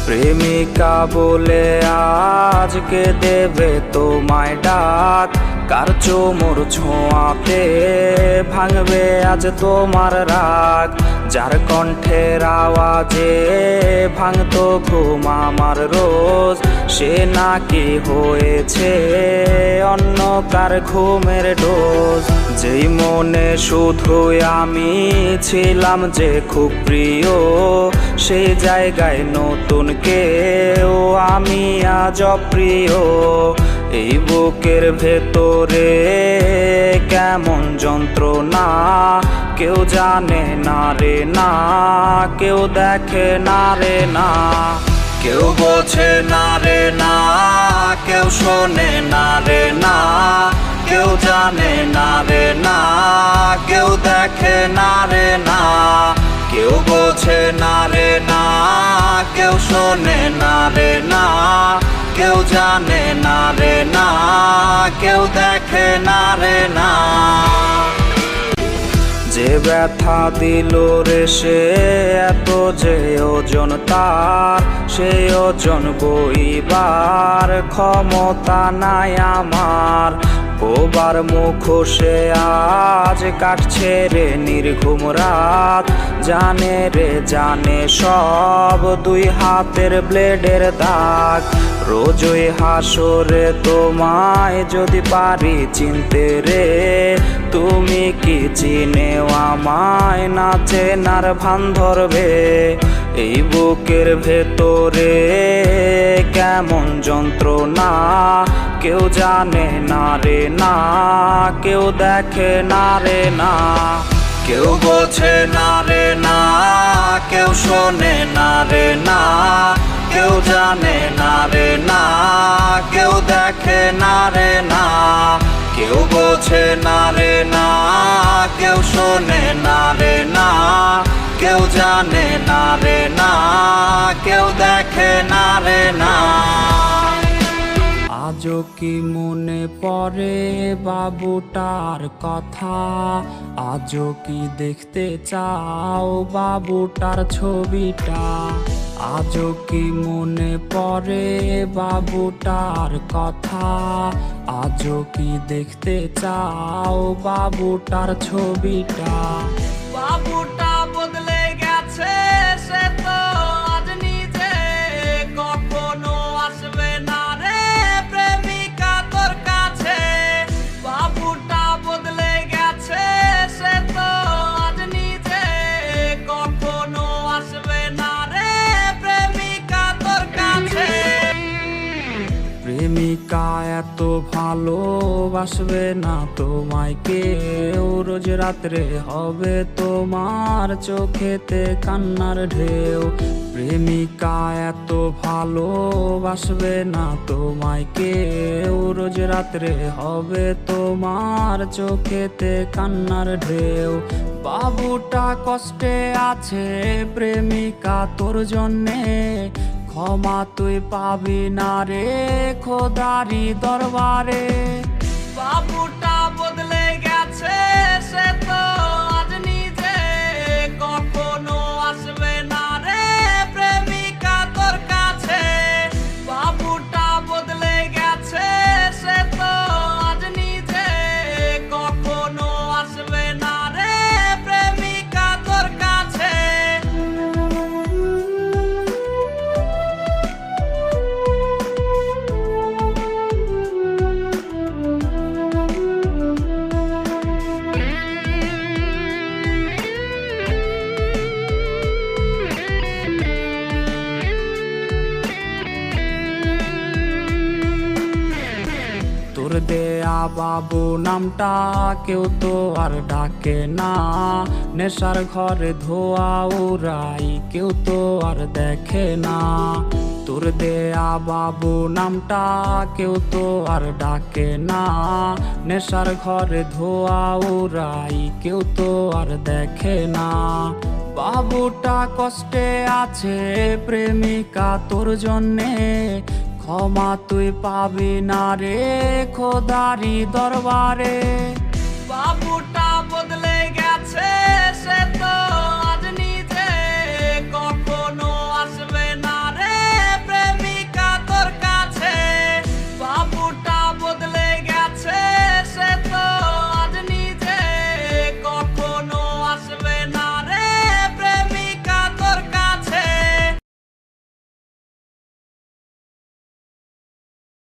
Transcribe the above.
প্রেমিকা বলে আজকে দেবে তোমায় ডাক, কার চোমর ছোঁয়াতে ভাঙবে আজ তোমার রাগ। যার কণ্ঠের আওয়াজে ভাঙতো ঘুম আমার রোজ, সে নাকি হয়েছে অন্য কার ঘুমের ডোজ। যেই মনে শুধুই আমি ছিলাম যে খুব প্রিয়, সেই জায়গায় নতুন কেউ আমি আজ অপ্রিয়। এই বুকের ভেতরে কেমন যন্ত্রণা, কেউ জানে না রে না, কেউ দেখে না রে না, কেউ বোঝে না রে না, কেউ শোনে না রে না, কেউ জানে না রে না, কেউ দেখে না রে না, কেউ বোঝে না রে না, কেউ শোনে না রে না, কেউ জানে না রে না, কেউ দেখে না রে না। যে ব্যথা দিল রে সে এত যে ওজন তার, সেই ওজন বইবার ক্ষমতা নাই আমার। ওবার মুখোশে আজ কাটছে রে নির্ঘুম রাত, জানে রে জানে সব দুই হাতের ব্লেডের দাগ। রোজই হাসরে তোমায় যদি পারি চিনতে রে, তুমি কি চিনেও আমায় না চেনার ভান ধরবে। এই বুকের ভেতরে কেমন যন্ত্রণা, কেউ জানে না রে না, কেউ দেখে না রে না, কেউ বোঝে না রে না, কেউ শোনে না রে না, কেউ জানে না রে না, কেউ দেখে না রে না, কেউ বোঝে না রে না, কেউ শোনে না রে না, কেউ জানে না রে না, কেউ দেখে না রে না। আজও কি মনে পড়ে বাবুটার কথা, আজও কি দেখতে চাও বাবুটার ছবিটা। আজও কি মনে পড়ে বাবুটার কথা, আজও কি দেখতে চাও বাবুটার ছবিটা। বাবুটা বদলে গেছে সে তো আজ নিজে, কখনো আসবে না রে প্রেমিকা তোর কাছে। বাবুটা বদলে গেছে সে তো আজ নিজে, কখনো আসবে না রে প্রেমিকা তোর কাছে। প্রেমিকা এত ভালোবাসবে না তোমায় কেউ, রোজ রাত্রে হবে তোমার চোখেতে কান্নার ঢেউ। প্রেমিকা এত ভালোবাসবে না তোমায় কেউ, রোজ রাত্রে হবে তোমার চোখেতে কান্নার ঢেউ। বাবুটা কষ্টে আছে প্রেমিকা তোর জন্যে, ক্ষমা তুই পাবি না রে খোদারি দরবারে। বাবুটা বদলে গেছে সে তো আজ নিজে, কখনো আসবে না রে প্রেমিকা তোর কাছে। বাবুটা বদলে গেছে সে তো আজ নিজে, কখনো আসবে না রে প্রেমিকা তোর কাছে। তোর দেয়া বাবু নামটা কেউ তো আর ডাকে না, নেশার ঘরে ধোয়া উড়াই কেউ তো আর দেখে না। তোর দেয়া বাবু নামটা কেউ তো আর ডাকে না, নেশার ঘরে ধোয়া উড়াই কেউ তো আর দেখে না। বাবুটা কষ্টে আছে প্রেমিকা তোর জন্যে, ক্ষমা তুই পাবি না রে খোদারি দরবারে। বাবুটা